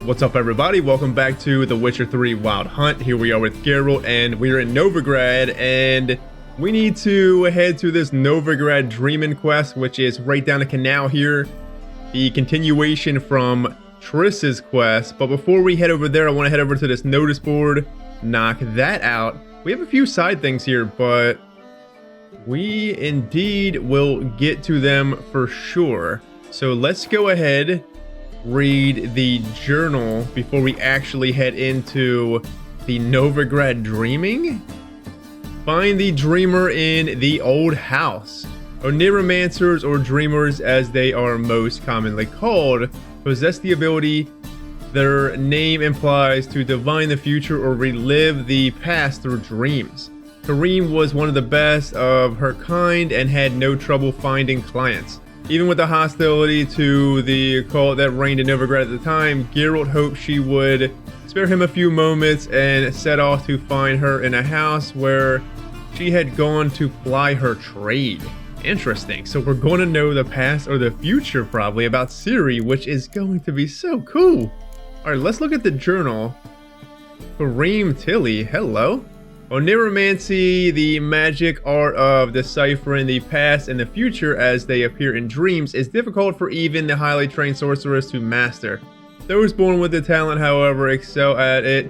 What's up, everybody? Welcome back to The Witcher 3 Wild Hunt. Here we are with Geralt, and we're in Novigrad, and we need to head to this Novigrad Dreaming quest, which is right down the canal here. The continuation from Triss's quest. But before we head over there, I want to head over to this notice board, knock that out. We have a few side things here, but we indeed will get to them for sure. So let's go ahead, read the journal before we actually head into the Novigrad Dreaming. Find the dreamer in the old house. Oneiromancers, or dreamers as they are most commonly called, possess the ability their name implies to divine the future or relive the past through dreams. Corrine was one of the best of her kind and had no trouble finding clients. Even with the hostility to the cult that reigned in Novigrad at the time, Geralt hoped she would spare him a few moments and set off to find her in a house where she had gone to ply her trade. Interesting. So we're going to know the past or the future probably about Ciri, which is going to be so cool. Alright, let's look at the journal. Corinne Tilly, hello. Oneiromancy, the magic art of deciphering the past and the future as they appear in dreams, is difficult for even the highly trained sorcerers to master. Those born with the talent, however, excel at it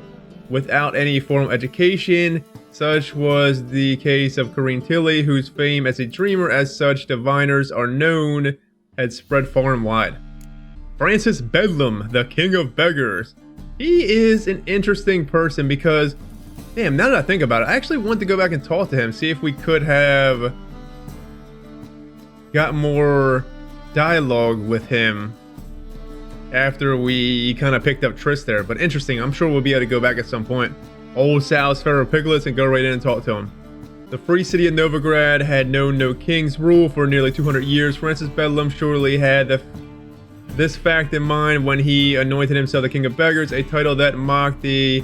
without any formal education. Such was the case of Corinne Tilly, whose fame as a dreamer as such diviners are known had spread far and wide. Francis Bedlam, the king of beggars. He is an interesting person because, damn, now that I think about it, I actually want to go back and talk to him, see if we could have got more dialogue with him after we kind of picked up Triss there. But interesting, I'm sure we'll be able to go back at some point. Old Sal's Pharaoh Piglets and go right in and talk to him. The free city of Novigrad had known no king's rule for nearly 200 years. Francis Bedlam surely had this fact in mind when he anointed himself the king of beggars, a title that mocked the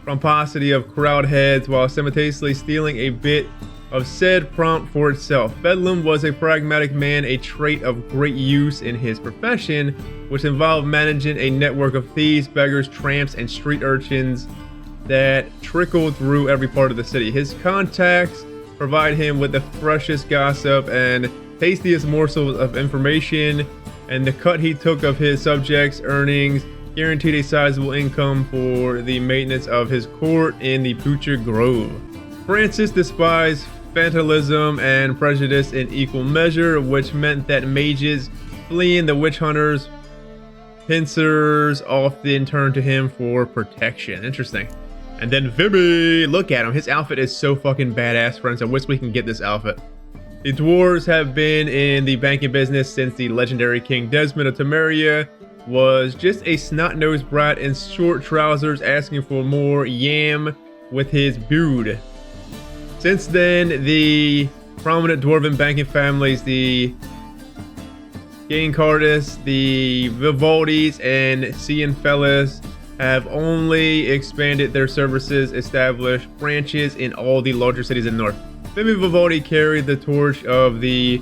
pomposity of crowd heads while simultaneously stealing a bit of said prompt for itself. Bedlam was a pragmatic man, a trait of great use in his profession, which involved managing a network of thieves, beggars, tramps, and street urchins that trickled through every part of the city. His contacts provide him with the freshest gossip and tastiest morsels of information, and the cut he took of his subjects' earnings guaranteed a sizable income for the maintenance of his court in the Pucha Grove. Francis despised fatalism and prejudice in equal measure, which meant that mages fleeing the witch hunters, pincers often turned to him for protection. Interesting. And then Vimy, look at him. His outfit is so fucking badass, friends. I wish we can get this outfit. The dwarves have been in the banking business since the legendary King Desmond of Temeria was just a snot-nosed brat in short trousers asking for more yam with his brood. Since then, the prominent dwarven banking families, the Gaincardis, the Vivaldis, and Cianfellas, have only expanded their services, established branches in all the larger cities in the north. Vimy Vivaldi carried the torch of the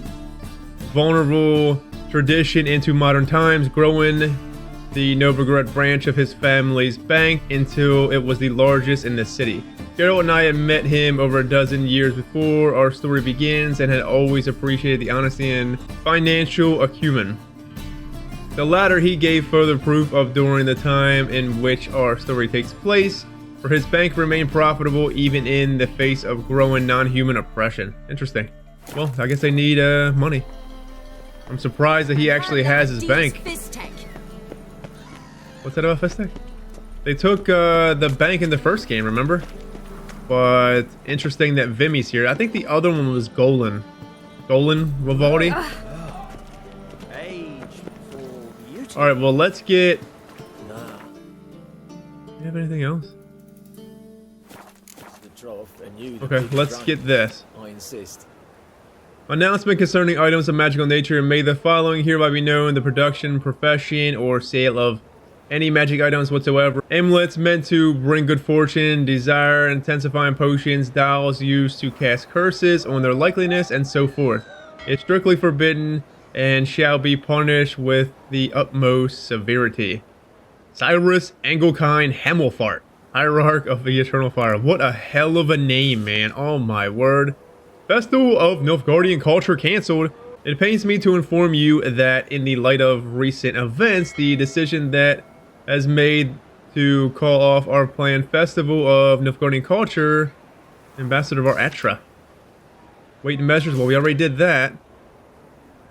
vulnerable tradition into modern times, growing the Novigrad branch of his family's bank until it was the largest in the city. Geralt and I had met him over a dozen years before our story begins and had always appreciated the honesty and financial acumen. The latter he gave further proof of during the time in which our story takes place, for his bank remained profitable even in the face of growing non-human oppression. Interesting. Well, I guess they need money. I'm surprised that he actually has his bank. What's that about Fistek? They took the bank in the first game, remember? But interesting that Vimy's here. I think the other one was Golan. Golan Vivaldi. Alright, well, let's get... Do you have anything else? Okay, let's get this. I insist. Announcement concerning items of magical nature. May the following hereby be known: the production, profession, or sale of any magic items whatsoever. Amulets meant to bring good fortune, desire, intensifying potions, dolls used to cast curses on their likeliness, and so forth. It's strictly forbidden and shall be punished with the utmost severity. Cyrus Engelkine Hemelfart, Hierarch of the Eternal Fire. What a hell of a name, man. Oh my word. Festival of Nilfgaardian culture cancelled. It pains me to inform you that in the light of recent events, the decision that has made to call off our planned Festival of Nilfgaardian culture, Ambassador of our Etra. Waiting measures, well, we already did that.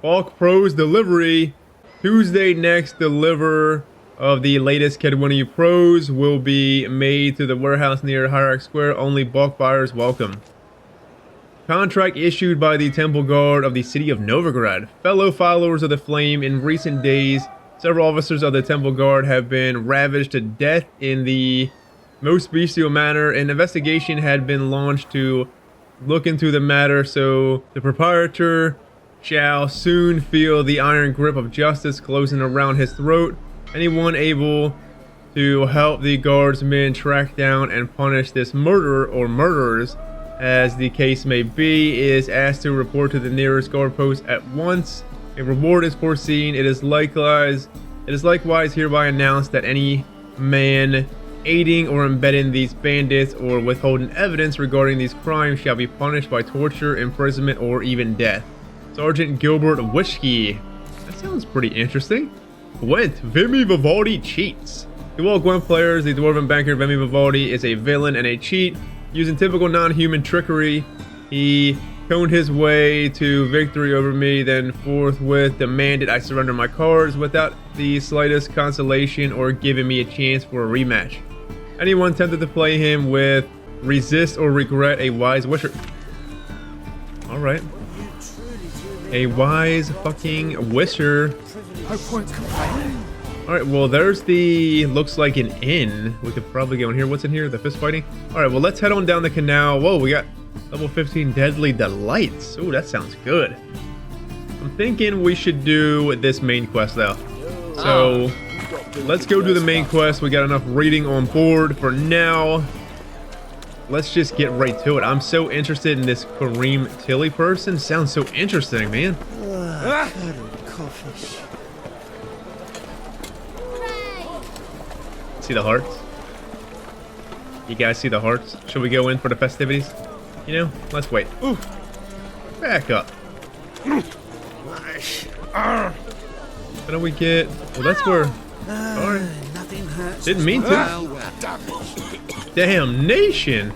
Bulk Pros delivery. Tuesday next, deliver of the latest Kedwini Pros will be made to the warehouse near Hierarch Square. Only bulk buyers welcome. Contract issued by the Temple Guard of the city of Novigrad. Fellow followers of the Flame, in recent days, several officers of the Temple Guard have been ravaged to death in the most bestial manner. An investigation had been launched to look into the matter, so the proprietor shall soon feel the iron grip of justice closing around his throat. Anyone able to help the guardsmen track down and punish this murderer or murderers, as the case may be, is asked to report to the nearest guard post at once. A reward is foreseen. It is likewise hereby announced that any man aiding or embedding these bandits or withholding evidence regarding these crimes shall be punished by torture, imprisonment, or even death. Sergeant Gilbert Bowskii. That sounds pretty interesting. Gwent, Vimy Vivaldi cheats. To all Gwent players, the Dwarven banker Vimy Vivaldi is a villain and a cheat. Using typical non-human trickery, he coned his way to victory over me, then forthwith demanded I surrender my cards without the slightest consolation or giving me a chance for a rematch. Anyone tempted to play him with resist or regret a wise wisher. Alright. A wise fucking wisher. Alright, well there's the, looks like an inn. We could probably go in here. What's in here? The fist fighting? Alright, well let's head on down the canal. Whoa, we got level 15 Deadly Delights. Ooh, that sounds good. I'm thinking we should do this main quest though. So, let's go do the main quest. We got enough reading on board for now. Let's just get right to it. I'm so interested in this Corinne Tilly person. Sounds so interesting, man. See the hearts? You guys see the hearts? Should we go in for the festivities? You know, let's wait. Ooh. Back up. How do we get... Well, that's where... Sorry. Didn't mean to. Damnation!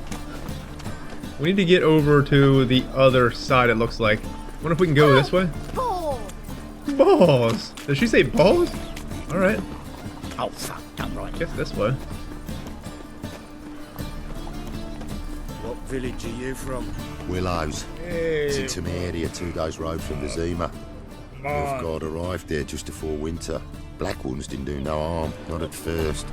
We need to get over to the other side, it looks like. Wonder if we can go this way? Balls! Did she say balls? Alright. Oh, fuck, done right. Guess this way. What village are you from? Willows. Hey. It's into my area 2 days' road from the Zima. Nilfgaard arrived there just before winter. Black ones didn't do no harm, not at first.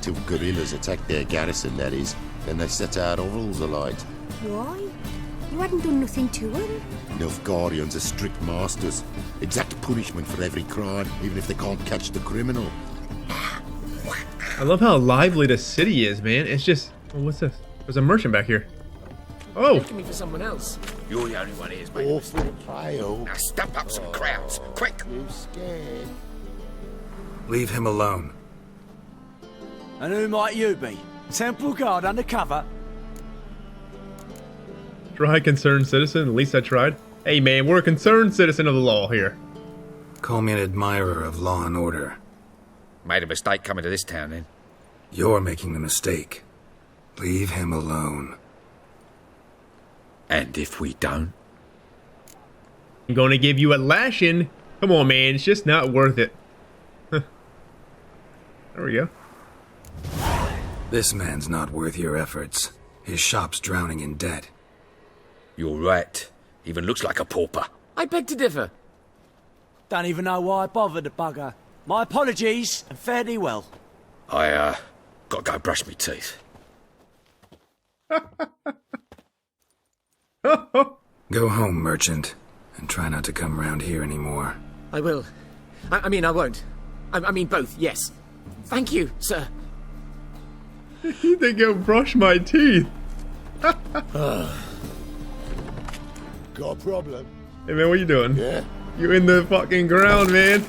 Till guerrillas attacked their garrison, that is. Then they set out Orals alight. Why? You hadn't done nothing to them. Nilfgaardians are strict masters. Exact punishment for every crime, even if they can't catch the criminal. I love how lively the city is, man. It's just... Oh, what's this? There's a merchant back here. Oh! Taking me for someone else. You're the only one here, mate. Awful pale. Now stamp up some crowds, quick! You scared? Leave him alone. And who might you be? Temple Guard undercover? Try concerned citizen. At least I tried. Hey, man, we're a concerned citizen of the law here. Call me an admirer of law and order. Made a mistake coming to this town, then. You're making the mistake. Leave him alone. And if we don't? I'm gonna give you a lashing. Come on, man. It's just not worth it. There we go. This man's not worth your efforts. His shop's drowning in debt. You're right. Even looks like a pauper. I beg to differ. Don't even know why I bothered the bugger. My apologies, and fare thee well. I, gotta go brush my teeth. Go home, merchant, and try not to come round here anymore. I will. I mean, I won't. I mean, both, yes. Thank you, sir. You think I'll brush my teeth? Got a problem? Hey, man, what you doing? Yeah? You in the fucking ground, man.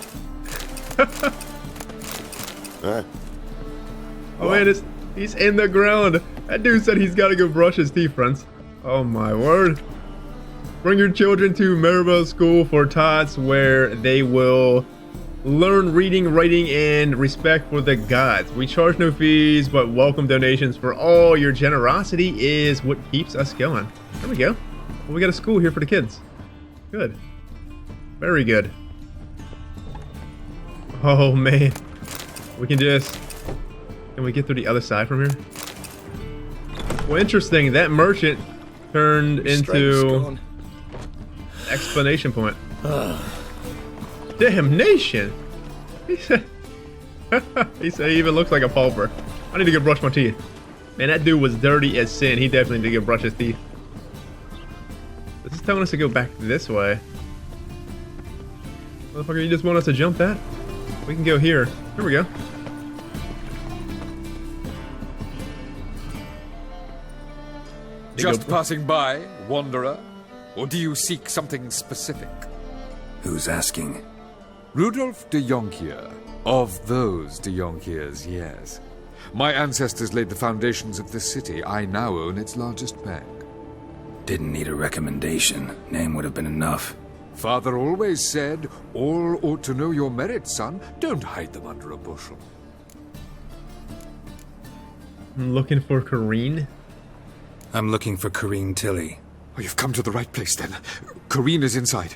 Huh? Oh man, he's in the ground. That dude said he's got to go brush his teeth, friends. Oh my word. Bring your children to Maribel School for Tots, where they will learn reading, writing, and respect for the gods. We charge no fees, but welcome donations for all. Your generosity is what keeps us going. There we go. Well, we got a school here for the kids. Good. Very good. Oh man. We can just... Can we get through the other side from here? Well, interesting. That merchant turned into... Explanation point. Damnation! He said he even looks like a pauper. I need to go brush my teeth. Man, that dude was dirty as sin. He definitely need to go brush his teeth. This is telling us to go back this way. Motherfucker, you just want us to jump that? We can go here. Here we go. Just passing by, wanderer? Or do you seek something specific? Who's asking? Rudolf de Jonkier. Of those de Jonkiers, yes. My ancestors laid the foundations of this city. I now own its largest bank. Didn't need a recommendation. Name would have been enough. Father always said, all ought to know your merits, son. Don't hide them under a bushel. I'm looking for Corrine. I'm looking for Corinne Tilly. Oh, you've come to the right place, then. Corrine is inside.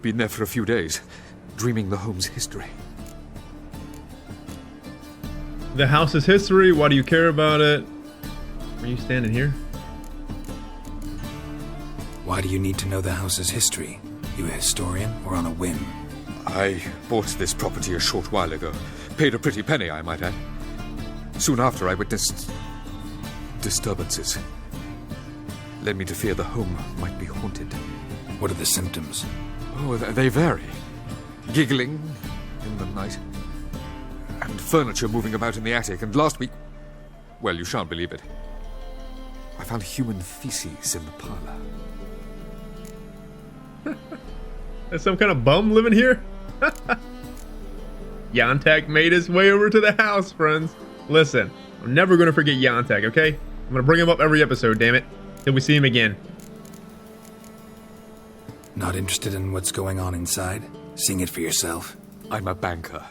Been there for a few days, dreaming the home's history. The house's history, why do you care about it? Are you standing here? Why do you need to know the house's history? You a historian or on a whim? I bought this property a short while ago. Paid a pretty penny, I might add. Soon after, I witnessed... disturbances. Led me to fear the home might be haunted. What are the symptoms? Oh, they vary. Giggling in the night. And furniture moving about in the attic. And last week... Well, you shan't believe it. I found human feces in the parlor. There's some kind of bum living here? Yantak made his way over to the house, friends. Listen, I'm never going to forget Yantak, okay? I'm going to bring him up every episode, damn it. Till we see him again. Not interested in what's going on inside? Seeing it for yourself? I'm a banker.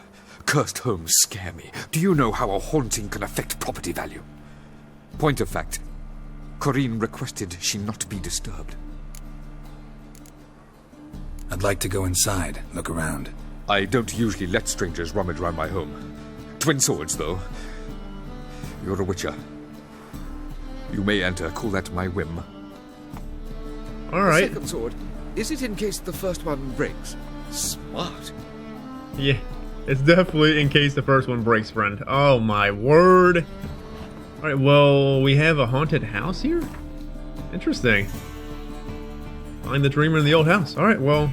Cursed homes scare me. Do you know how a haunting can affect property value? Point of fact, Corrine requested she not be disturbed. I'd like to go inside, look around. I don't usually let strangers rummage around my home. Twin swords, though. You're a witcher. You may enter, call that my whim. Alright. Second sword, is it in case the first one breaks? Smart. Yeah, it's definitely in case the first one breaks, friend. Oh my word. Alright, well, we have a haunted house here? Interesting. Find the dreamer in the old house. Alright, well,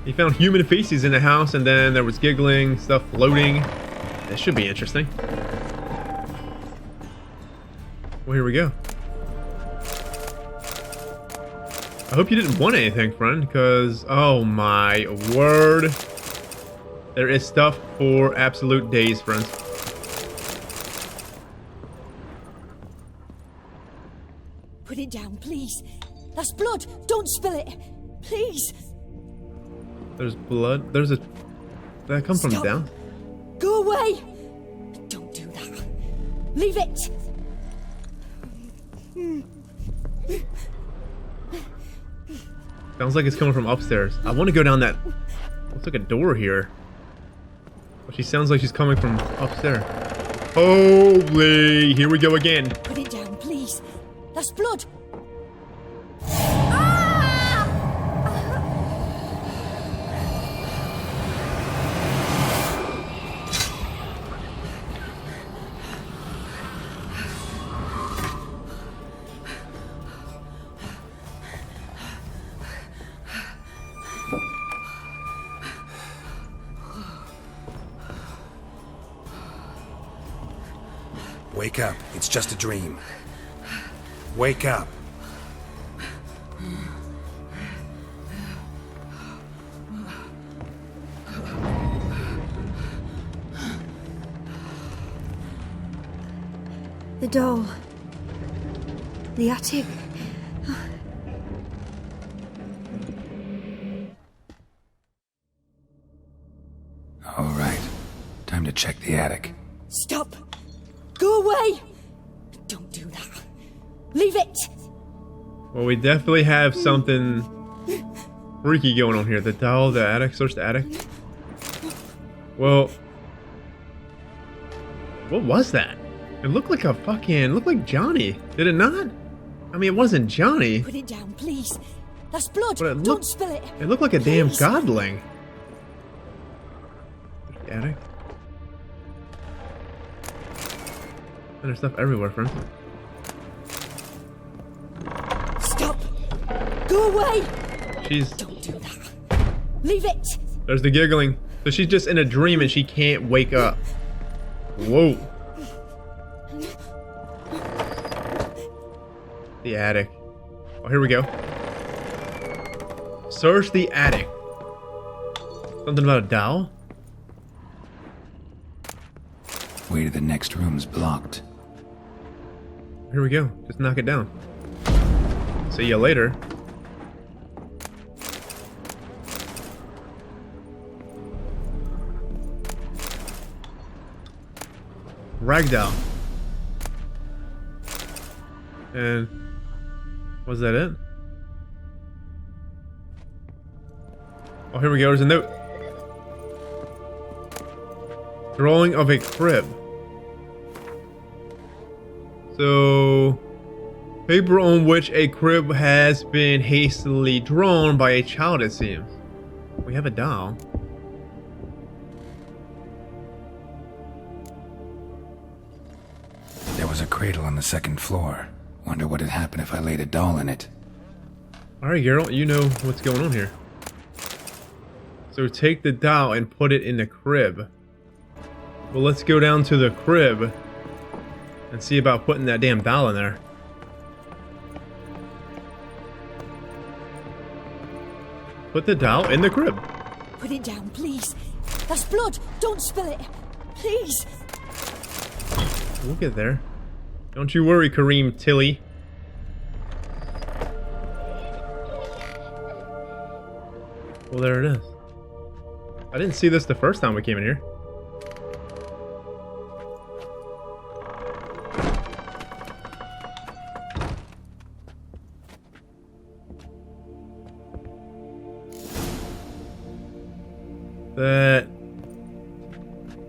he found human feces in the house, and then there was giggling, stuff floating. This should be interesting. Well, here we go. I hope you didn't want anything, friend, because, oh my word. There is stuff for absolute days, friends. Put it down, please. That's blood. Don't spill it. Please. There's blood. There's a... Did that come from Stop. down? Go away. Don't do that. Leave it. Sounds like it's coming from upstairs. I want to go down that... Looks like a door here. But she sounds like she's coming from upstairs. Holy... Here we go again. Put it down, please. That's blood. Wake up. It's just a dream. Wake up. The doll. The attic. All right. Time to check the attic. Stop! Go away! Don't do that. Leave it! Well, we definitely have something freaky going on here. The doll, the attic, search the attic. Well, what was that? It looked like looked like Johnny. Did it not? I mean, it wasn't Johnny. Put it down, please. That's blood. But it Don't spill it. It looked like a damn Please. godling. The attic. And there's stuff everywhere, friend. Stop! Go away! She's... Don't do that. Leave it! There's the giggling. So she's just in a dream and she can't wake up. Whoa. The attic. Oh, here we go. Search the attic. Something about a doll? Way to the next room's blocked. Here we go. Just knock it down. See ya later. Ragdoll. And was that it? Oh, here we go. There's a note. Drawing of a crib. So, paper on which a crib has been hastily drawn by a child, it seems. We have a doll. There was a cradle on the second floor. Wonder what had happened if I laid a doll in it. Alright, Geralt, you know what's going on here. So take the doll and put it in the crib. Well, let's go down to the crib and see about putting that damn doll in there. Put the doll in the crib. Put it down, please. That's blood. Don't spill it. Please. We'll get there. Don't you worry, Corinne Tilly. Well, there it is. I didn't see this the first time we came in here.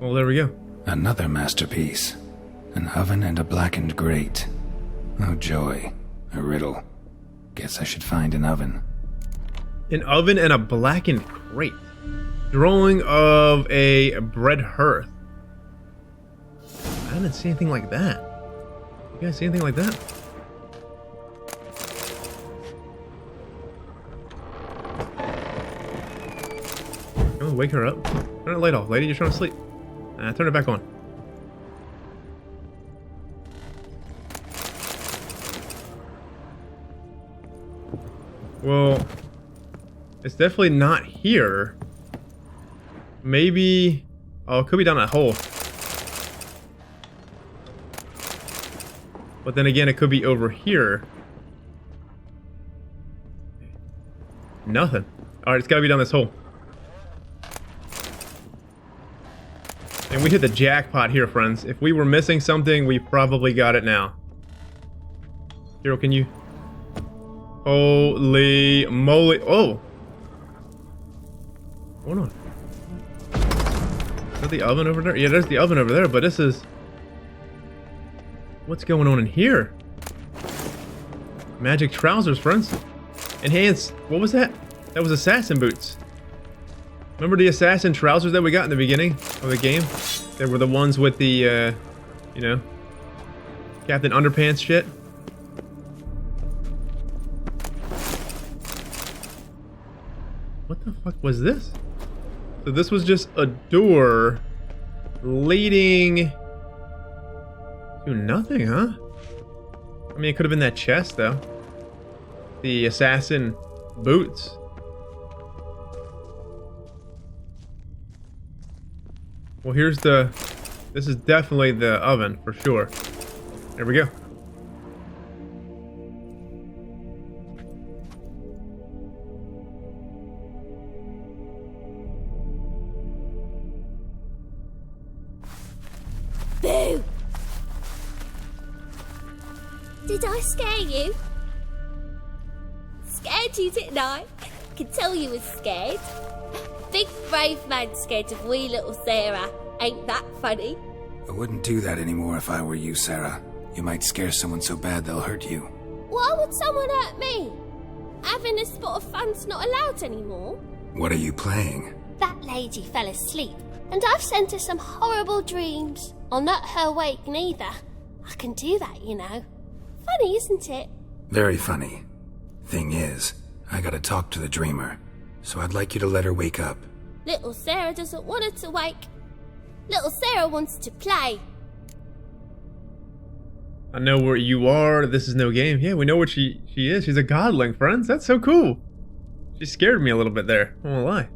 Well, there we go. Another masterpiece. An oven and a blackened grate. Oh joy. A riddle. Guess I should find an oven. An oven and a blackened grate. Drawing of a bread hearth. I didn't see anything like that. You guys see anything like that? Come on, wake her up. Turn the light off, lady. You're trying to sleep. Turn it back on. Well, it's definitely not here. Maybe... Oh, it could be down that hole. But then again, it could be over here. Nothing. Alright, it's gotta be down this hole. And we hit the jackpot here, friends. If we were missing something, we probably got it now. Hero, can you... Holy moly. Oh! Hold on. Is that the oven over there? Yeah, there's the oven over there, but this is... What's going on in here? Magic trousers, friends. Enhanced. What was that? That was assassin boots. Remember the assassin trousers that we got in the beginning of the game? They were the ones with the, you know, Captain Underpants shit. What the fuck was this? So this was just a door leading to nothing, huh? I mean, it could have been that chest, though. The assassin boots. Well, here's the... This is definitely the oven, for sure. There we go. Boo! Did I scare you? Scared you, didn't I? Could tell you was scared. Big brave man scared of wee little Sarah. Ain't that funny? I wouldn't do that anymore if I were you, Sarah. You might scare someone so bad they'll hurt you. Why would someone hurt me? Having a spot of fun's not allowed anymore. What are you playing? That lady fell asleep, and I've sent her some horrible dreams. I'll not her wake neither. I can do that, you know. Funny, isn't it? Very funny. Thing is, I gotta talk to the dreamer, so I'd like you to let her wake up. Little Sarah doesn't want her to wake. Little Sarah wants to play. I know where you are. This is no game. Yeah, we know what she is. She's a godling, friends. That's so cool. She scared me a little bit there. I won't lie.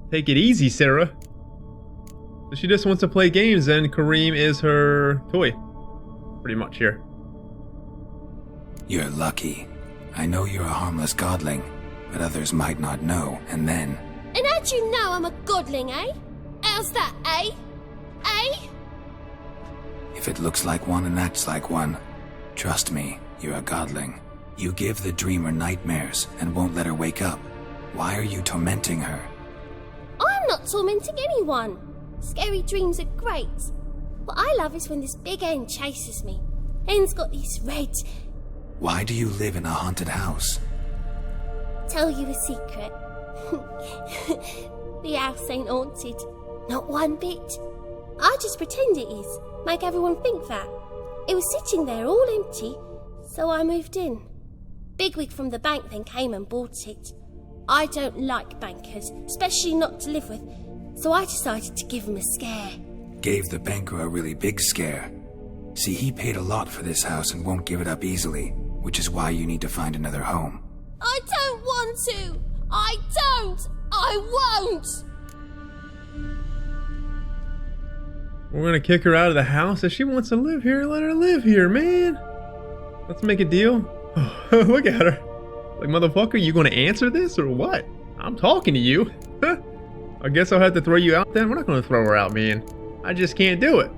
Take it easy, Sarah. So she just wants to play games, and Corrine is her toy. Pretty much here. You're lucky. I know you're a harmless godling, but others might not know, and then... And how'd you know I'm a godling, eh? How's that, eh? Eh? If it looks like one and acts like one, trust me, you're a godling. You give the dreamer nightmares and won't let her wake up. Why are you tormenting her? I'm not tormenting anyone. Scary dreams are great. What I love is when this big hen chases me. Hen's got these red... Why do you live in a haunted house? Tell you a secret. The house ain't haunted. Not one bit. I just pretend it is. Make everyone think that. It was sitting there all empty, so I moved in. Bigwig from the bank then came and bought it. I don't like bankers, especially not to live with, so I decided to give him a scare. Gave the banker a really big scare. See, he paid a lot for this house and won't give it up easily, which is why you need to find another home. I don't want to! I don't! I won't! We're gonna kick her out of the house. If she wants to live here, let her live here, man. Let's make a deal. Look at her. Like, motherfucker, you gonna answer this or what? I'm talking to you. I guess I'll have to throw you out then. We're not gonna throw her out, man. I just can't do it.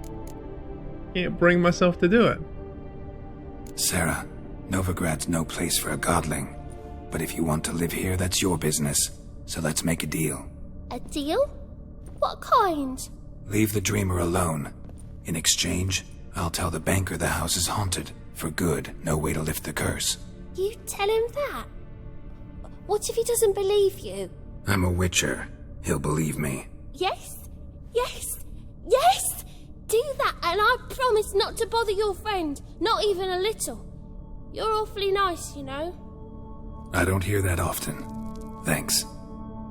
Can't bring myself to do it. Sarah, Novigrad's no place for a godling. But if you want to live here, that's your business. So let's make a deal. A deal? What kind? Leave the dreamer alone. In exchange, I'll tell the banker the house is haunted. For good, no way to lift the curse. You tell him that? What if he doesn't believe you? I'm a witcher. He'll believe me. Yes? Yes? Yes! Do that and I promise not to bother your friend. Not even a little. You're awfully nice, you know. I don't hear that often. Thanks.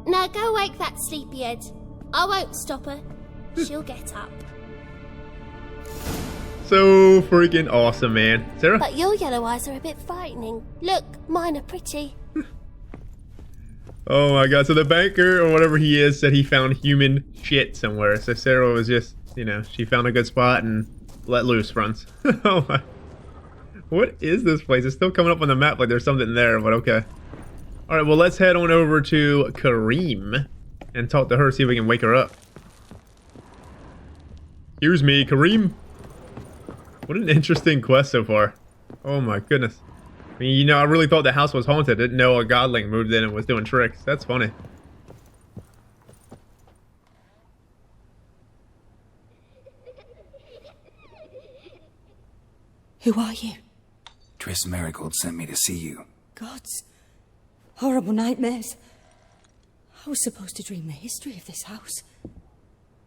Now go wake that sleepyhead. I won't stop her. She'll get up. So freaking awesome, man. Sarah? But your yellow eyes are a bit frightening. Look, mine are pretty. Oh my god, so the banker, or whatever he is, said he found human shit somewhere. So Sarah was just, you know, she found a good spot and let loose, friends. Oh my. What is this place? It's still coming up on the map like there's something there, but okay. Alright, well let's head on over to Corrine and talk to her, see if we can wake her up. Excuse me, Corrine. What an interesting quest so far. Oh my goodness. I mean, you know, I really thought the house was haunted. Didn't know a godling moved in and was doing tricks. That's funny. Who are you? Triss Marigold sent me to see you. Gods. Horrible nightmares. I was supposed to dream the history of this house.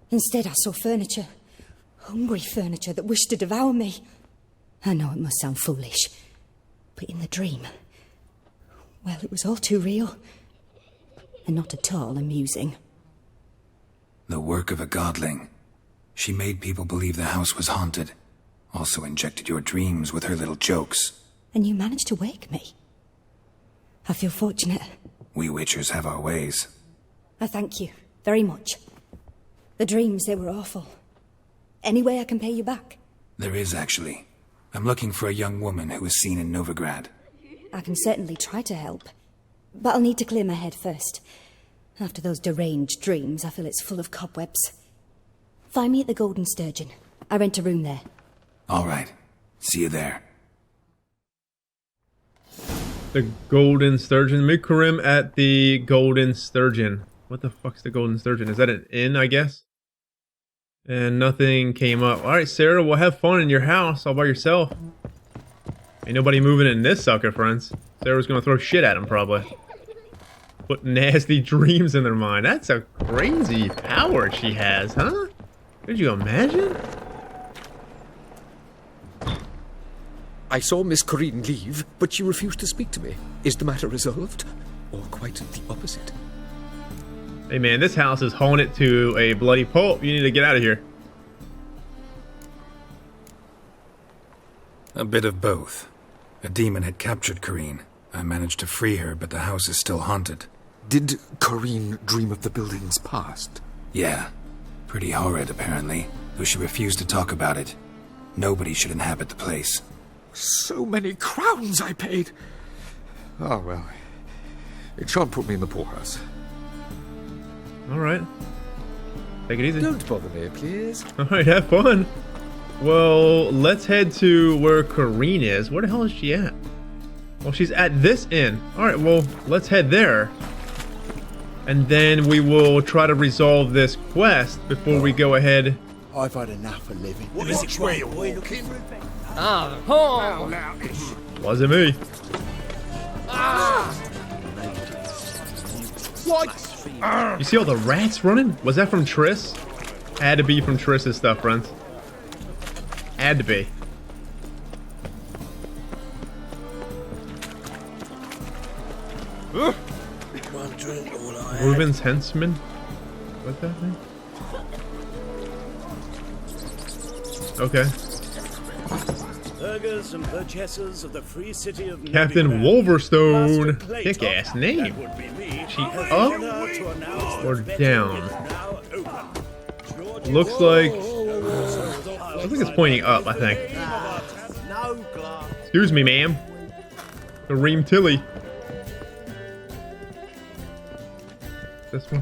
Instead, I saw furniture. Hungry furniture that wished to devour me. I know it must sound foolish, but in the dream, well, it was all too real. And not at all amusing. The work of a godling. She made people believe the house was haunted. Also injected your dreams with her little jokes. And you managed to wake me. I feel fortunate. We witchers have our ways. I thank you very much. The dreams, they were awful. Any way I can pay you back? There is, actually. I'm looking for a young woman who was seen in Novigrad. I can certainly try to help, but I'll need to clear my head first. After those deranged dreams, I feel it's full of cobwebs. Find me at the Golden Sturgeon. I rent a room there. All right. See you there. The Golden Sturgeon. Meet Corrine at the Golden Sturgeon. What the fuck's the Golden Sturgeon? Is that an inn, I guess? And nothing came up. Alright, Sarah, well, have fun in your house all by yourself. Ain't nobody moving in this sucker, friends. Sarah's gonna throw shit at him, probably. Put nasty dreams in their mind. That's a crazy power she has, huh? Could you imagine? I saw Miss Corrine leave, but she refused to speak to me. Is the matter resolved? Or quite the opposite? Hey man, this house is haunted to a bloody pulp. You need to get out of here. A bit of both. A demon had captured Corrine. I managed to free her, but the house is still haunted. Did Corrine dream of the building's past? Yeah. Pretty horrid, apparently, though she refused to talk about it. Nobody should inhabit the place. So many crowns I paid! Oh, well. It shan't put me in the poorhouse. Alright. Take it easy. Don't bother me, please. Alright, have fun. Well, let's head to where Corrine is. Where the hell is she at? Well, she's at this inn. Alright, well, let's head there. And then we will try to resolve this quest before we go ahead. I've had enough of living. What is it, where you're walking? Wasn't me. What? You see all the rats running? Was that from Triss? Had to be from Triss's stuff, friends. Had to be. Reuben's henchman? What's that name? Okay. Burghers and purchasers of the free city of Captain Novigrad. Wolverstone. Kick-ass name. She up or down? Looks like it's pointing up, I think. Excuse me, ma'am. Corinne Tilly. This one?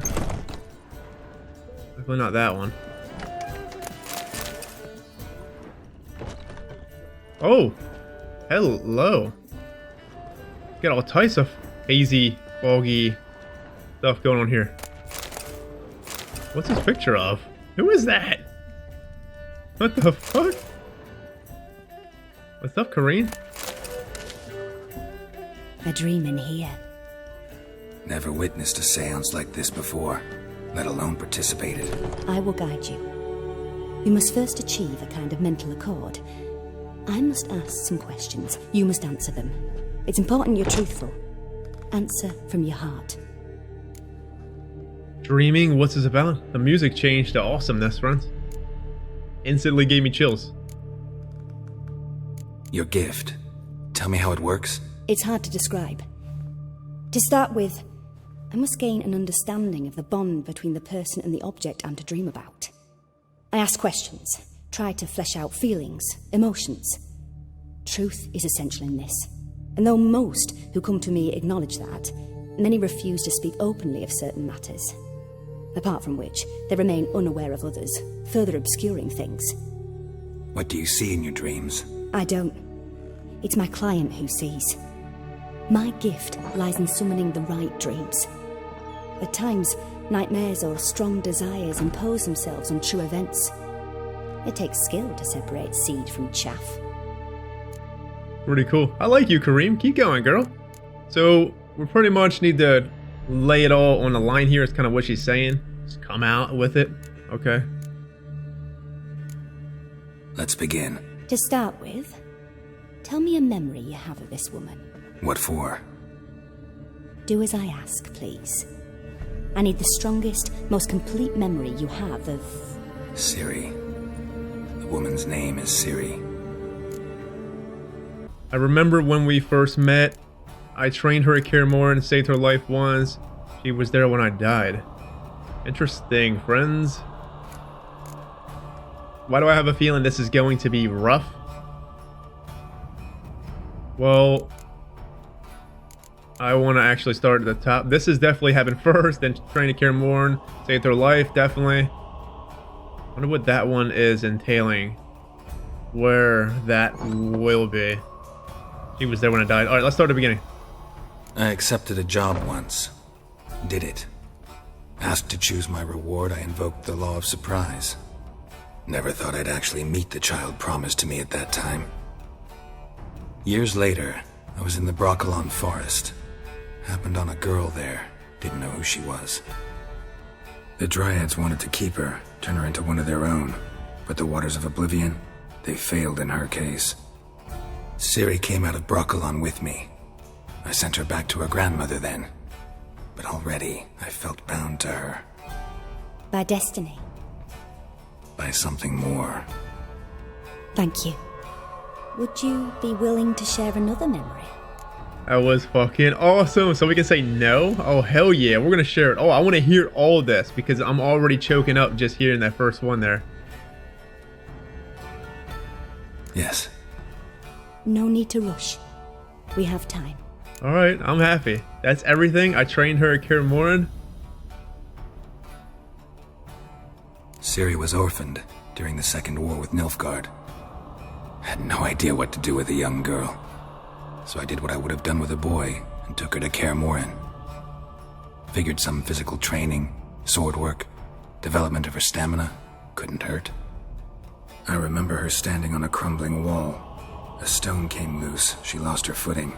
Definitely not that one. Oh, hello. Got all types of hazy, foggy stuff going on here. What's this picture of? Who is that? What the fuck? What's up, Corrine? A dream in here. Never witnessed a seance like this before, let alone participated. I will guide you. You must first achieve a kind of mental accord. I must ask some questions. You must answer them. It's important you're truthful. Answer from your heart. Dreaming, what's this about? The music changed to awesomeness, friends. Instantly gave me chills. Your gift. Tell me how it works. It's hard to describe. To start with, I must gain an understanding of the bond between the person and the object I'm to dream about. I ask questions, try to flesh out feelings, emotions. Truth is essential in this. And though most who come to me acknowledge that, many refuse to speak openly of certain matters. Apart from which, they remain unaware of others, further obscuring things. What do you see in your dreams? I don't. It's my client who sees. My gift lies in summoning the right dreams. At times, nightmares or strong desires impose themselves on true events. It takes skill to separate seed from chaff. Pretty cool. I like you, Corrine. Keep going, girl. So, we pretty much need to lay it all on the line here. It's kind of what she's saying. Just come out with it. Okay. Let's begin. To start with, tell me a memory you have of this woman. What for? Do as I ask, please. I need the strongest, most complete memory you have of... Ciri. The woman's name is Ciri. I remember when we first met. I trained her at Kaer Morhen and saved her life once. She was there when I died. Interesting, friends. Why do I have a feeling this is going to be rough? Well, I want to actually start at the top. This is definitely happened first, then train to Kaer Morhen, save their life, definitely. Wonder what that one is entailing. Where that will be. He was there when I died. Alright, let's start at the beginning. I accepted a job once. Did it. Asked to choose my reward, I invoked the law of surprise. Never thought I'd actually meet the child promised to me at that time. Years later, I was in the Broccolon forest. Happened on a girl there. Didn't know who she was. The Dryads wanted to keep her, turn her into one of their own. But the Waters of Oblivion, they failed in her case. Ciri came out of Broccolon with me. I sent her back to her grandmother then. But already, I felt bound to her. By destiny. By something more. Thank you. Would you be willing to share another memory? That was fucking awesome. So we can say no? Oh, hell yeah. We're going to share it. Oh, I want to hear all of this because I'm already choking up just hearing that first one there. Yes. No need to rush. We have time. Alright, I'm happy. That's everything. I trained her at Kaer Morhen. Ciri was orphaned during the Second War with Nilfgaard. Had no idea what to do with a young girl. So I did what I would have done with a boy and took her to Kaer Morhen. Figured some physical training, sword work, development of her stamina couldn't hurt. I remember her standing on a crumbling wall. A stone came loose, she lost her footing.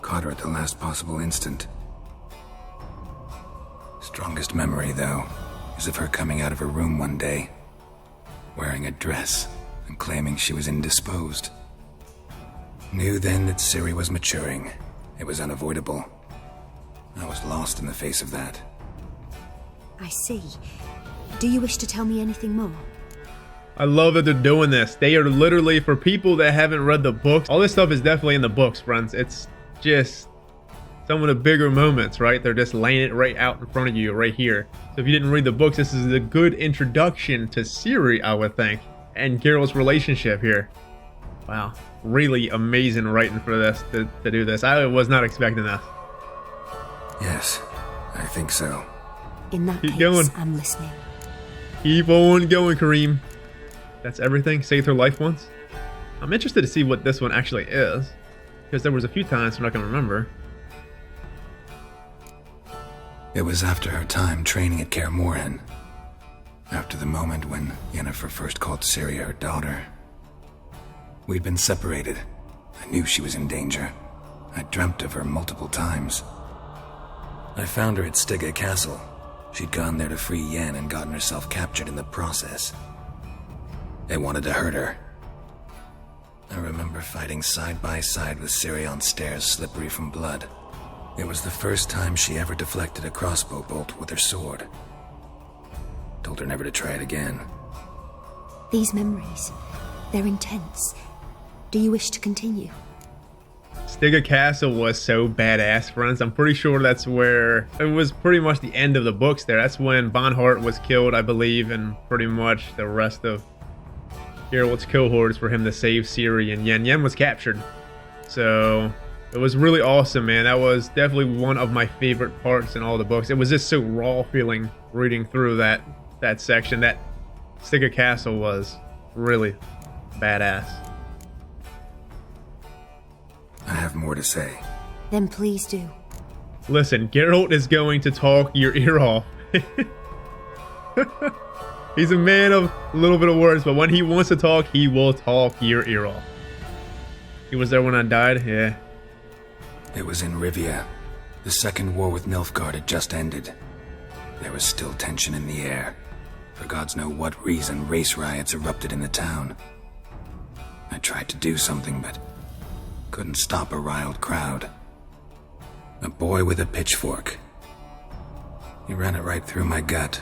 Caught her at the last possible instant. Strongest memory, though, is of her coming out of her room one day, wearing a dress and claiming she was indisposed. Knew then that Ciri was maturing. It was unavoidable. I was lost in the face of that. I see. Do you wish to tell me anything more? I love that they're doing this. They are literally, for people that haven't read the books, all this stuff is definitely in the books, friends. It's just some of the bigger moments, right? They're just laying it right out in front of you right here. So if you didn't read the books, this is a good introduction to Ciri, I would think, and Geralt's relationship here. Wow, really amazing writing for this, to do this. I was not expecting that. Yes, I think so. In that Keep case, going. I'm listening. Keep on going, Corrine. That's everything. Saved her life once. I'm interested to see what this one actually is, because there was a few times when I can remember. It was after her time training at Kaer Morhen. After the moment when Yennefer first called Ciri her daughter. We'd been separated. I knew she was in danger. I dreamt of her multiple times. I found her at Stygia Castle. She'd gone there to free Yen and gotten herself captured in the process. They wanted to hurt her. I remember fighting side by side with Ciri on stairs slippery from blood. It was the first time she ever deflected a crossbow bolt with her sword. Told her never to try it again. These memories, they're intense. Do you wish to continue? Stygia Castle was so badass, friends. I'm pretty sure that's where it was pretty much the end of the books there. That's when Bonhart was killed, I believe, and pretty much the rest of Geralt's cohorts for him to save Ciri and Yen. Yen was captured. So it was really awesome, man. That was definitely one of my favorite parts in all the books. It was just so raw feeling reading through that section. That Stygia Castle was really badass. I have more to say. Then please do. Listen, Geralt is going to talk your ear off. He's a man of a little bit of words, but when he wants to talk, he will talk your ear off. He was there when I died, yeah. It was in Rivia. The Second War with Nilfgaard had just ended. There was still tension in the air. For gods know what reason, race riots erupted in the town. I tried to do something, but couldn't stop a riled crowd. A boy with a pitchfork. He ran it right through my gut.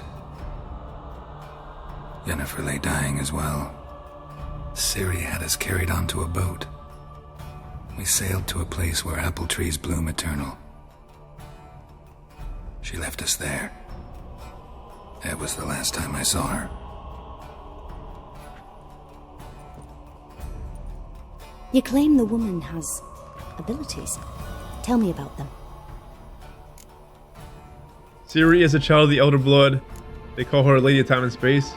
Yennefer lay dying as well. Ciri had us carried onto a boat. We sailed to a place where apple trees bloom eternal. She left us there. That was the last time I saw her. You claim the woman has abilities. Tell me about them. Ciri is a child of the Elder Blood. They call her Lady of Time and Space.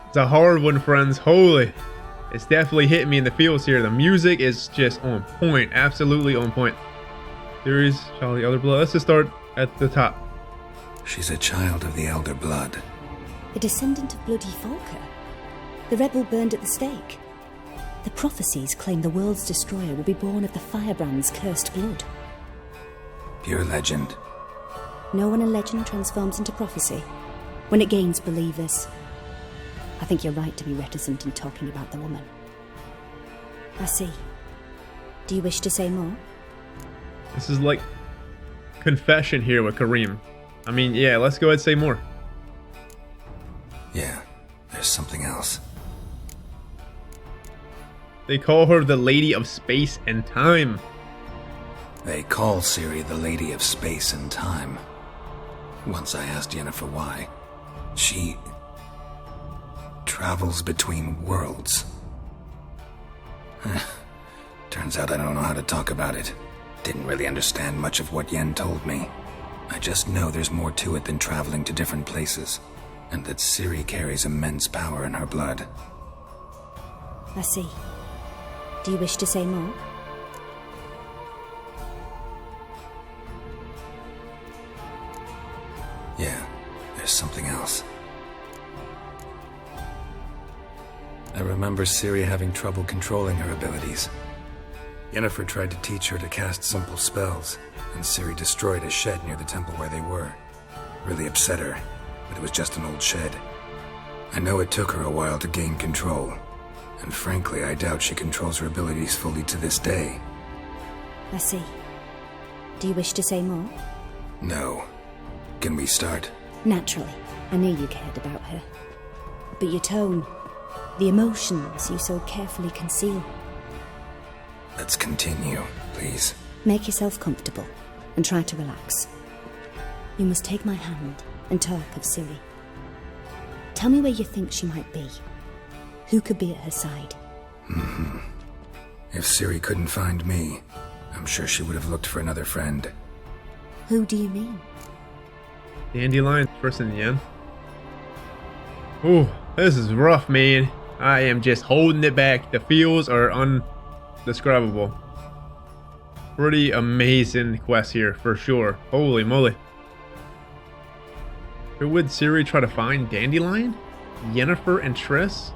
It's a hard one, friends. Holy. It's definitely hitting me in the feels here. The music is just on point. Absolutely on point. Ciri's child of the Elder Blood. Let's just start at the top. She's a child of the Elder Blood. A descendant of bloody Falker. The rebel burned at the stake. The prophecies claim the world's destroyer will be born of the firebrand's cursed blood. Pure legend. Know when a legend transforms into prophecy? When it gains believers. I think you're right to be reticent in talking about the woman. I see. Do you wish to say more? This is like confession here with Corrine. I mean, yeah, let's go ahead and say more. Yeah, there's something else. They call her the Lady of Space and Time. They call Ciri the Lady of Space and Time. Once I asked Yennefer why. She travels between worlds. Turns out I don't know how to talk about it. Didn't really understand much of what Yen told me. I just know there's more to it than traveling to different places, and that Ciri carries immense power in her blood. I see. Do you wish to say more? Yeah, there's something else. I remember Ciri having trouble controlling her abilities. Yennefer tried to teach her to cast simple spells, and Ciri destroyed a shed near the temple where they were. Really upset her, but it was just an old shed. I know it took her a while to gain control, and frankly, I doubt she controls her abilities fully to this day. I see. Do you wish to say more? No. Can we start? Naturally. I knew you cared about her. But your tone, the emotions you so carefully conceal. Let's continue, please. Make yourself comfortable and try to relax. You must take my hand and talk of Ciri. Tell me where you think she might be. Who could be at her side? If Ciri couldn't find me, I'm sure she would have looked for another friend. Who do you mean? Dandelion, first in the end. Ooh, this is rough, man. I am just holding it back. The feels are undescribable. Pretty amazing quest here, for sure. Holy moly. Who would Ciri try to find? Dandelion? Yennefer and Triss?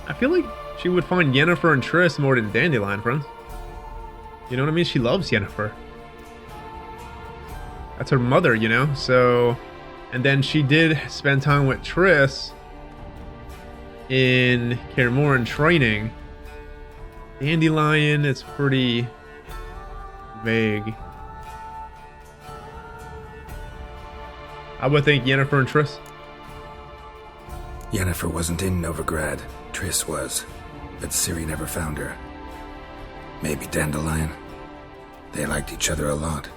I feel like she would find Yennefer and Triss more than Dandelion, friends. You know what I mean? She loves Yennefer. That's her mother, you know? So, and then she did spend time with Triss in Kaer Morhen training. Dandelion, it's pretty vague. I would think Yennefer and Triss. Yennefer wasn't in Novigrad. Triss was, but Ciri never found her. Maybe Dandelion. They liked each other a lot.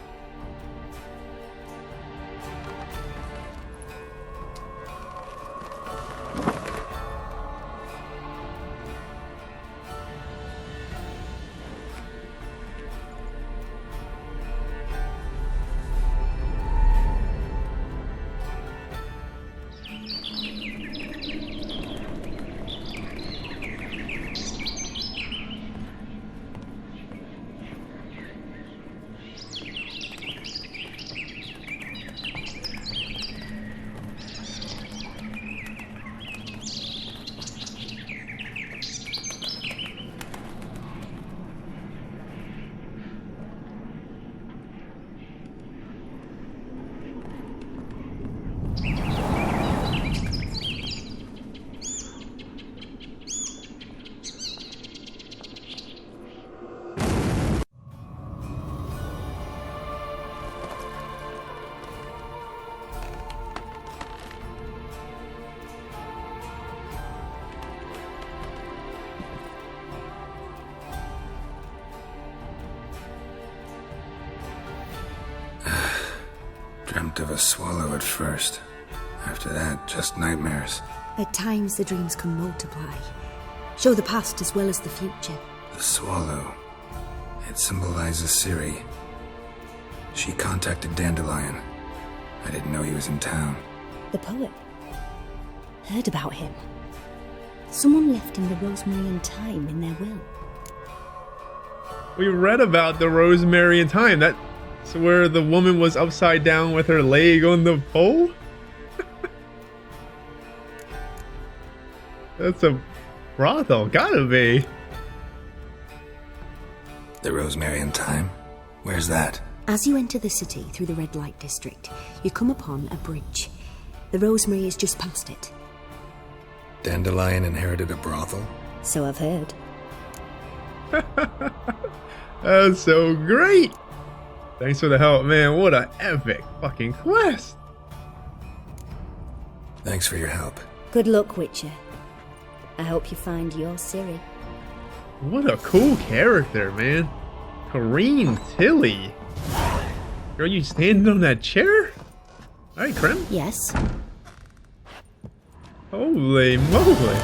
Dreamt of a swallow at first. After that, just nightmares. At times, the dreams can multiply. Show the past as well as the future. The swallow. It symbolizes Ciri. She contacted Dandelion. I didn't know he was in town. The poet. Heard about him. Someone left him the rosemary and thyme in their will. We read about the rosemary and thyme. That's where the woman was upside down with her leg on the pole? That's a brothel, gotta be. The rosemary and thyme? Where's that? As you enter the city through the red light district, you come upon a bridge. The rosemary is just past it. Dandelion inherited a brothel? So I've heard. That's so great! Thanks for the help, man. What an epic fucking quest! Thanks for your help. Good luck, Witcher. I hope you find your Ciri. What a cool character, man. Corinne Tilly. Girl, you standing on that chair? Alright, Krim. Yes. Holy moly.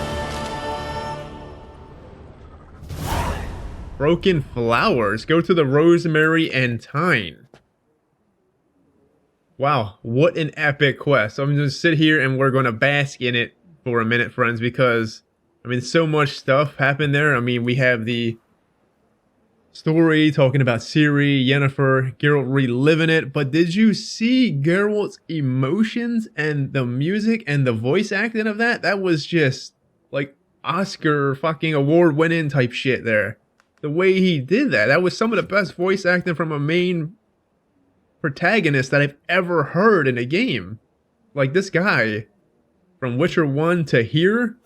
Broken flowers. Go to the rosemary and thyme. Wow, what an epic quest. So I'm going to sit here and we're going to bask in it for a minute, friends, because, I mean, so much stuff happened there. I mean, we have the story talking about Ciri, Yennefer, Geralt reliving it, but did you see Geralt's emotions and the music and the voice acting of that? That was just like Oscar fucking award winning type shit there. The way he did that, that was some of the best voice acting from a main protagonist that I've ever heard in a game. Like, this guy from Witcher 1 to here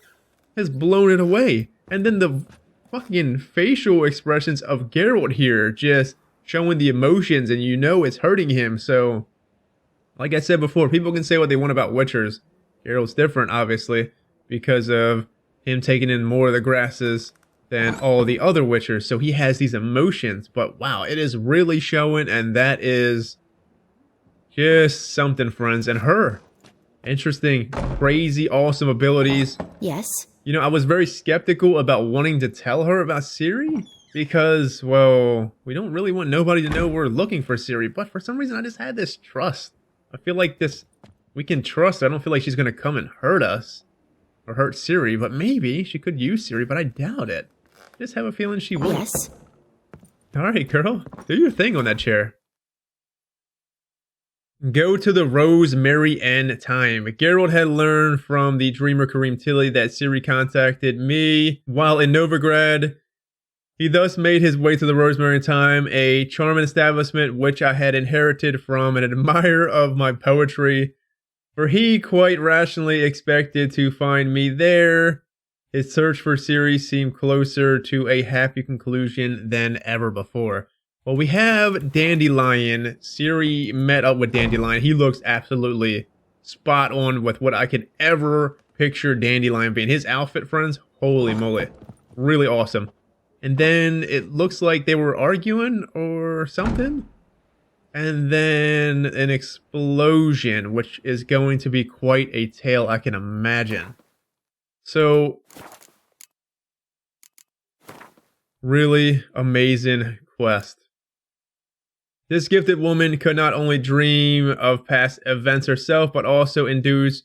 has blown it away. And then the fucking facial expressions of Geralt here, just showing the emotions, and you know it's hurting him. So, like I said before, people can say what they want about Witchers. Geralt's different, obviously, because of him taking in more of the grasses than all the other Witchers. So he has these emotions, but wow, it is really showing, and that is just something, friends. And her, interesting, crazy, awesome abilities. Yes. You know, I was very skeptical about wanting to tell her about Ciri because, well, we don't really want nobody to know we're looking for Ciri, but for some reason I just had this trust. I feel like we can trust her. I don't feel like she's going to come and hurt us or hurt Ciri, but maybe she could use Ciri, but I doubt it. I just have a feeling she will. Yes. Alright, girl, do your thing on that chair. Go to the rosemary and thyme. Geralt had learned from the dreamer Corinne Tilly that Ciri contacted me while in Novigrad. He thus made his way to the rosemary and thyme, a charming establishment which I had inherited from an admirer of my poetry, for he quite rationally expected to find me there. His search for Ciri seemed closer to a happy conclusion than ever before. Well, we have Dandelion. Ciri met up with Dandelion. He looks absolutely spot on with what I could ever picture Dandelion being. His outfit, friends, holy moly. Really awesome. And then it looks like they were arguing or something. And then an explosion, which is going to be quite a tale, I can imagine. So, really amazing quest. This gifted woman could not only dream of past events herself, but also induce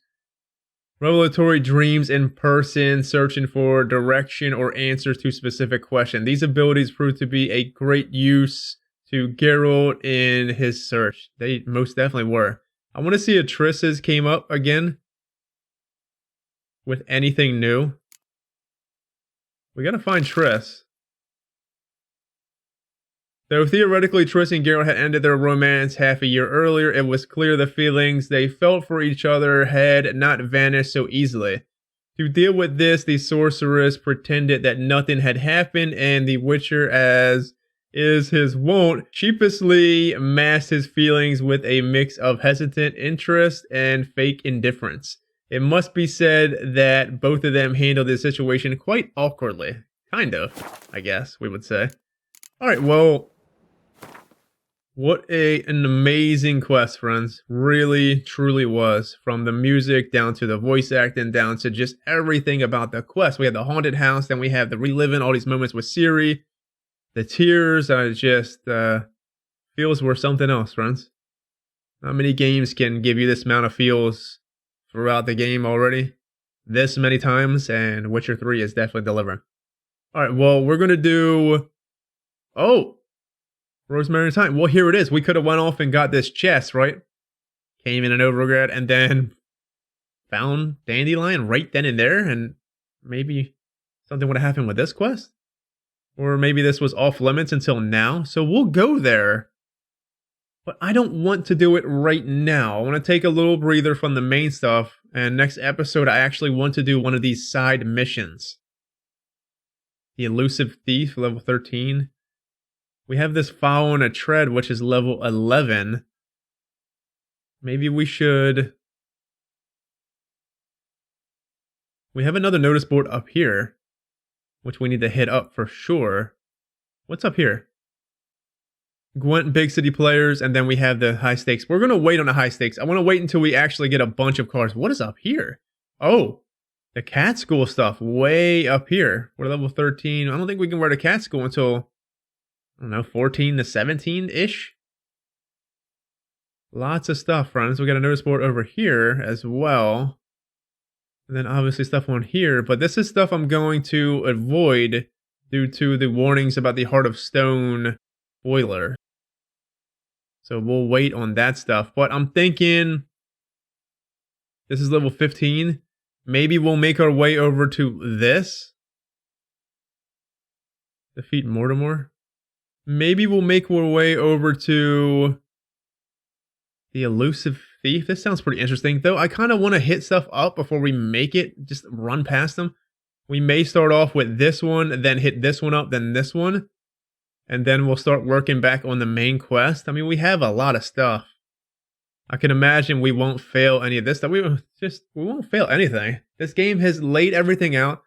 revelatory dreams in person, searching for direction or answers to specific questions. These abilities proved to be a great use to Geralt in his search. They most definitely were. I want to see if Triss's came up again with anything new. We gotta find Triss. Though theoretically Triss and Geralt had ended their romance half a year earlier, it was clear the feelings they felt for each other had not vanished so easily. To deal with this, the sorceress pretended that nothing had happened, and the Witcher, as is his wont, sheepishly masked his feelings with a mix of hesitant interest and fake indifference. It must be said that both of them handled this situation quite awkwardly. Kind of, I guess we would say. Alright, well, What an amazing quest, friends. Really, truly was. From the music down to the voice acting, down to just everything about the quest. We had the haunted house, then we have the reliving all these moments with Ciri. The tears, just feels were something else, friends. Not many games can give you this amount of feels throughout the game already. This many times, and Witcher 3 is definitely delivering. Alright, well, we're going to do... Oh! Rosemary and Thyme. Well, here it is. We could have went off and got this chest, right? Came in Novigrad and then found Dandelion right then and there, and maybe something would have happened with this quest? Or maybe this was off limits until now, so we'll go there. But I don't want to do it right now. I want to take a little breather from the main stuff, and next episode I actually want to do one of these side missions. The Elusive Thief, level 13. We have this Following a Tread, which is level 11. Maybe we should... We have another notice board up here, which we need to hit up for sure. What's up here? Gwent Big City Players, and then we have the high stakes. We're going to wait on the high stakes. I want to wait until we actually get a bunch of cards. What is up here? Oh, the cat school stuff way up here. We're level 13. I don't think we can wear the cat school until... I don't know, 14 to 17-ish? Lots of stuff, friends. We got a notice board over here as well. And then obviously stuff on here. But this is stuff I'm going to avoid due to the warnings about the Heart of Stone spoiler. So we'll wait on that stuff. But I'm thinking... This is level 15. Maybe we'll make our way over to this. Defeat Mortimer. Maybe we'll make our way over to the Elusive Thief. This sounds pretty interesting. Though I kind of want to hit stuff up before we make it. Just run past them. We may start off with this one, then hit this one up, then this one. And then we'll start working back on the main quest. I mean, we have a lot of stuff. I can imagine we won't fail any of this stuff. We won't fail anything. This game has laid everything out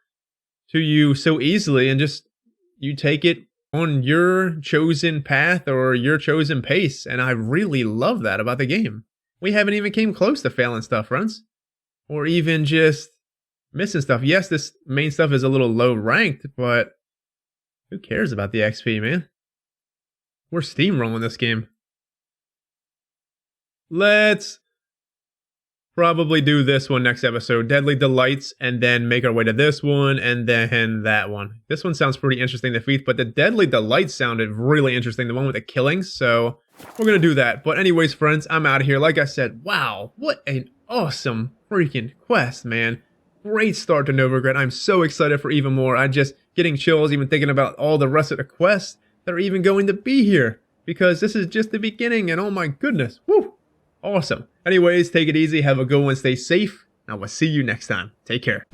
to you so easily, and just you take it on your chosen path or your chosen pace, and I really love that about the game. We haven't even came close to failing stuff, friends. Or even just missing stuff. Yes, this main stuff is a little low ranked, but who cares about the XP, man? We're steamrolling this game. Let's probably do this one next episode. Deadly Delights, and then make our way to this one, and then that one. This one sounds pretty interesting, the feat, but the Deadly Delights sounded really interesting, the one with the killings, so we're going to do that. But anyways, friends, I'm out of here. Like I said, wow, what an awesome freaking quest, man. Great start to Novigrad. I'm so excited for even more. I'm just getting chills even thinking about all the rest of the quests that are even going to be here, because this is just the beginning, and oh my goodness, woo, awesome. Anyways, take it easy, have a good one, stay safe, and I will see you next time. Take care.